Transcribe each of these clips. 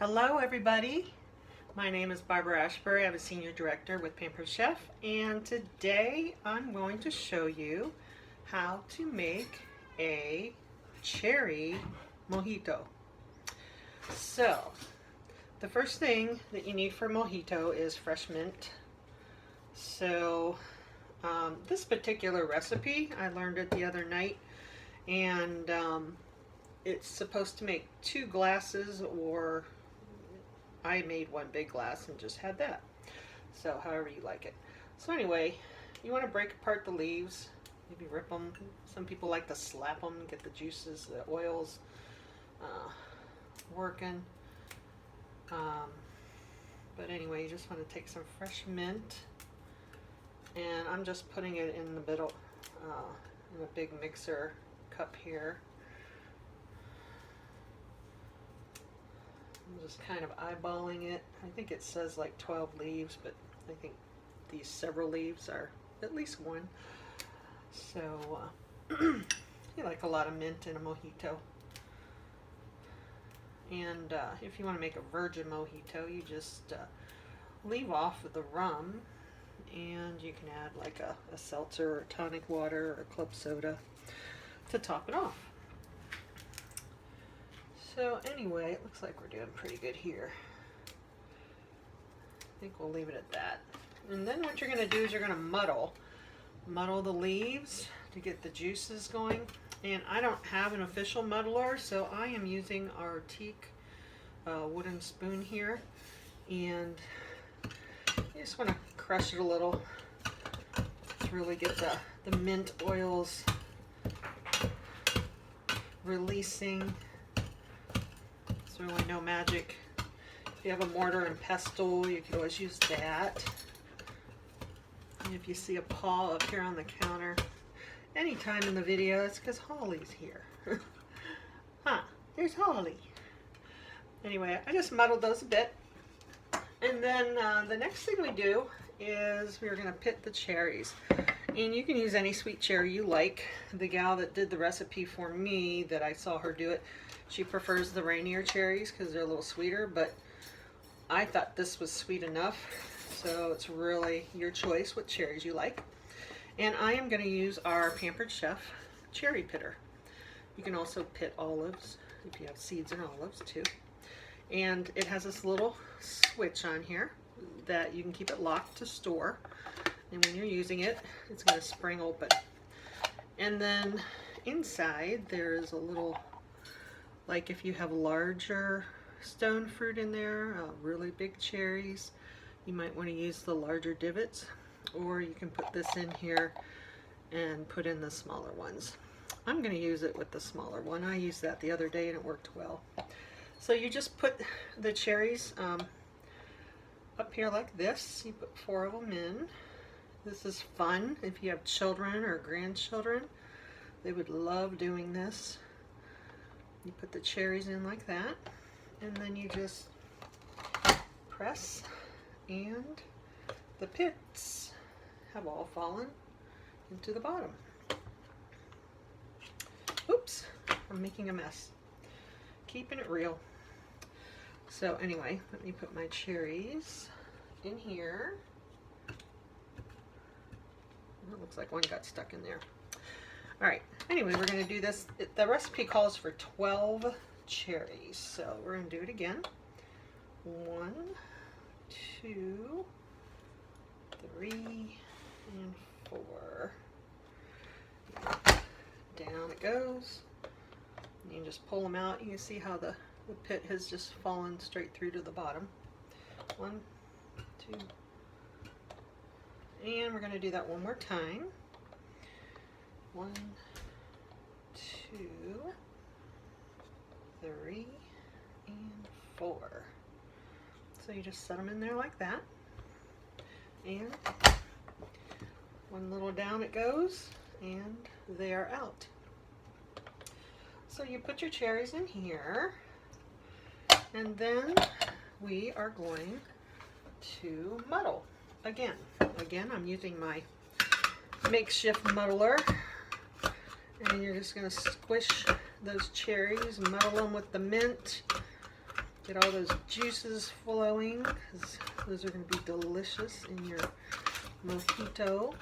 Hello everybody, my name is Barbara Ashbury. I'm a senior director with Pampered Chef, and today I'm going to show you how to make a cherry mojito. So the first thing that you need for mojito is fresh mint. So this particular recipe, I learned it the other night, and it's supposed to make 2 glasses, or I made 1 big glass and just had that. So however you like it. So anyway, you want to break apart the leaves, maybe rip them. Some people like to slap them, get the juices, the oils working. But anyway, you just want to take some fresh mint, and I'm just putting it in the middle in a big mixer cup here. I'm just kind of eyeballing it. I think it says like 12 leaves, but I think these several leaves are at least 1. So you like a lot of mint in a mojito. And if you want to make a virgin mojito, you just leave off with the rum, and you can add like a seltzer or tonic water or club soda to top it off. So anyway, it looks like we're doing pretty good here. I think we'll leave it at that. And then what you're going to do is you're going to muddle the leaves to get the juices going. And I don't have an official muddler, so I am using our teak wooden spoon here. And you just want to crush it a little to really get the mint oils releasing. It's really no magic. If you have a mortar and pestle, you can always use that. And if you see a paw up here on the counter anytime in the video, it's because Holly's here. There's Holly. Anyway, I just muddled those a bit. And then the next thing we do is we're going to pit the cherries. And you can use any sweet cherry you like. The gal that did the recipe for me, that I saw her do it, she prefers the Rainier cherries because they're a little sweeter, but I thought this was sweet enough. So it's really your choice what cherries you like. And I am going to use our Pampered Chef cherry pitter. You can also pit olives if you have seeds in olives too. And it has this little switch on here that you can keep it locked to store. And when you're using it, it's going to spring open. And then inside there's a little, like if you have larger stone fruit in there, really big cherries, you might want to use the larger divots, or you can put this in here and put in the smaller ones. I'm going to use it with the smaller one. I used that the other day and it worked well. So you just put the cherries up here like this. You put 4 of them in. This is fun if you have children or grandchildren. They would love doing this. You put the cherries in like that, and then you just press, and the pits have all fallen into the bottom. Oops, I'm making a mess. Keeping it real. So anyway, let me put my cherries in here. It looks like one got stuck in there. Alright, anyway, we're going to do this. The recipe calls for 12 cherries, so we're going to do it again. 1, 2, 3, and 4. Down it goes. And you can just pull them out. You can see how the pit has just fallen straight through to the bottom. 1, 2, and we're going to do that one more time. 1, 2, 3, and 4. So you just set them in there like that, and one little down it goes, and they are out. So you put your cherries in here, and then we are going to muddle again. Again, I'm using my makeshift muddler, and you're just going to squish those cherries, muddle them with the mint, Get all those juices flowing, because those are going to be delicious in your mojito.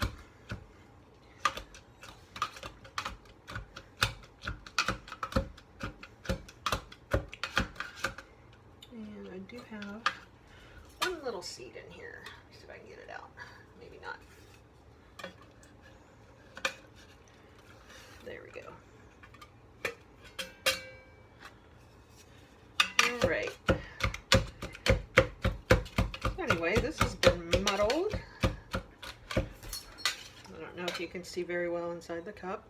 And I do have one little seed in here. See if I can get it out. Maybe not. There we go. All right. Anyway, this has been muddled. I don't know if you can see very well inside the cup.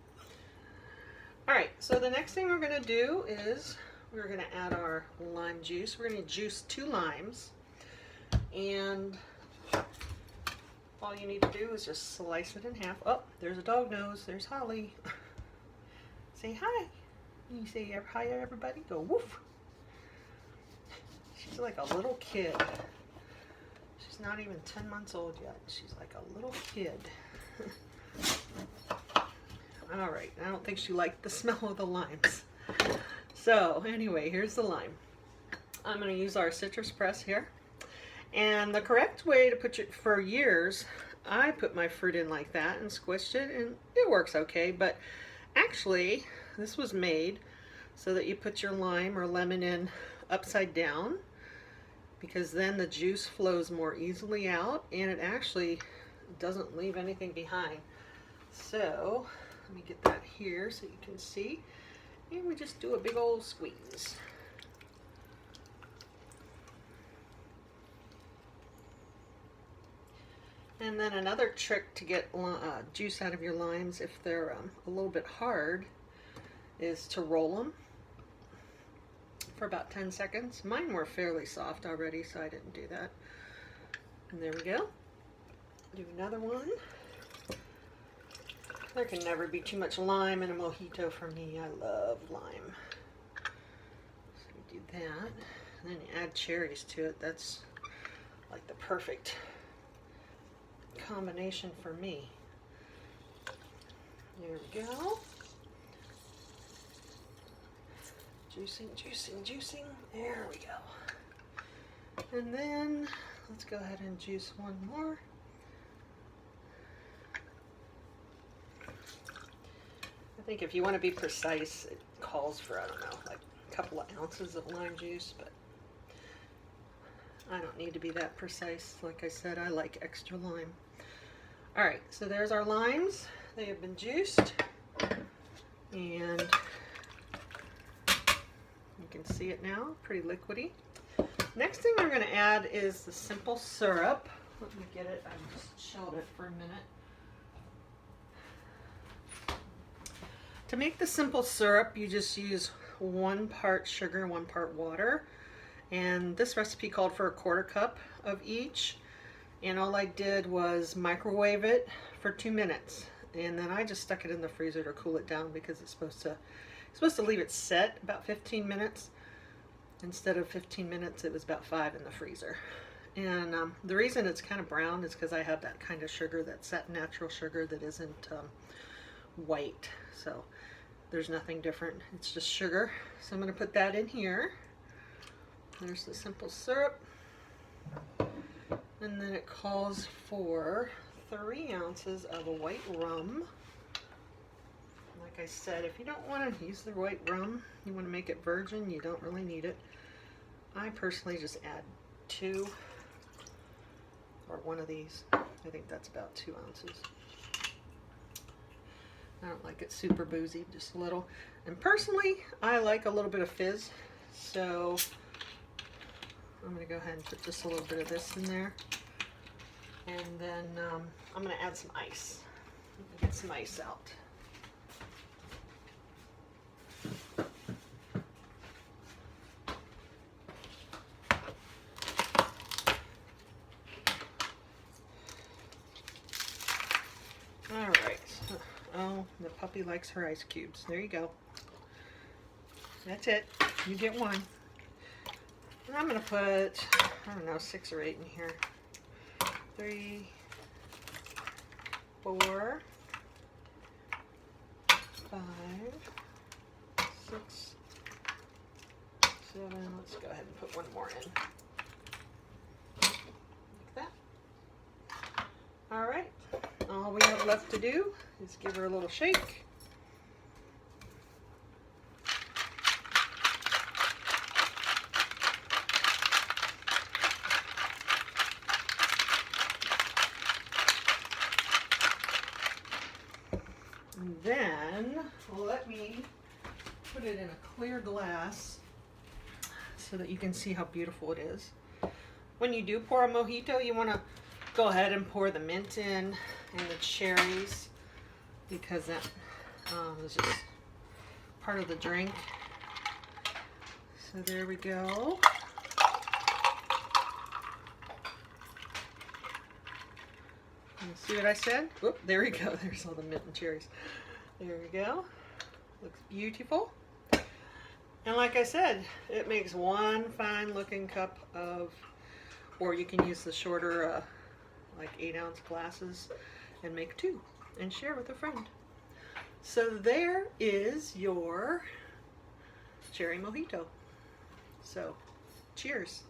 All right, so the next thing we're going to do is we're going to add our lime juice. We're going to juice 2 limes, and all you need to do is just slice it in half. Oh, there's a dog nose. There's Holly. Say hi. You say hi everybody. Go woof. She's like a little kid. She's not even 10 months old yet. She's like a little kid. All right, I don't think she liked the smell of the limes. So anyway, here's the lime. I'm going to use our citrus press here. And the correct way to put it, for years, I put my fruit in like that and squished it, and it works okay. But actually, this was made so that you put your lime or lemon in upside down, because then the juice flows more easily out and it actually doesn't leave anything behind. So let me get that here so you can see. And we just do a big old squeeze. And then another trick to get juice out of your limes, if they're a little bit hard, is to roll them for about 10 seconds. Mine were fairly soft already, so I didn't do that. And there we go. Do another one. There can never be too much lime in a mojito for me. I love lime. So you do that. And then you add cherries to it. That's like the perfect combination for me. There we go. Juicing, juicing, juicing. There we go. And then let's go ahead and juice one more. I think if you want to be precise, it calls for, I don't know, like a couple of ounces of lime juice, but I don't need to be that precise. Like I said, I like extra lime. All right, so there's our limes. They have been juiced, and you can see it now, pretty liquidy. Next thing we're going to add is the simple syrup. Let me get it. I just chilled it for a minute. To make the simple syrup, you just use 1 part sugar, 1 part water. And this recipe called for a 1/4 cup of each. And all I did was microwave it for 2 minutes. And then I just stuck it in the freezer to cool it down, because it's supposed to leave it set about 15 minutes. Instead of 15 minutes, it was about 5 in the freezer. And the reason it's kind of brown is because I have that kind of sugar, that set natural sugar that isn't white. So there's nothing different. It's just sugar. So I'm going to put that in here. There's the simple syrup. And then it calls for 3 ounces of a white rum. Like I said, if you don't want to use the white rum, you want to make it virgin, you don't really need it. I personally just add 2, or 1 of these. I think that's about 2 ounces. I don't like it super boozy, just a little. And personally, I like a little bit of fizz, so I'm going to go ahead and put just a little bit of this in there. And then I'm going to add some ice. Get some ice out. All right. Oh, the puppy likes her ice cubes. There you go. That's it. You get 1. And I'm going to put, I don't know, 6 or 8 in here. 3, 4, 5, 6, 7. Let's go ahead and put one more in. Like that. All right. All we have left to do is give her a little shake. And then let me put it in a clear glass so that you can see how beautiful it is. When you do pour a mojito, you want to go ahead and pour the mint in and the cherries, because that is just part of the drink. So there we go. You see what I said? Whoop, there we go. There's all the mint and cherries. There we go. Looks beautiful. And like I said, it makes one fine looking cup of, or you can use the shorter like 8-ounce glasses and make 2 and share with a friend. So there is your cherry mojito. So cheers.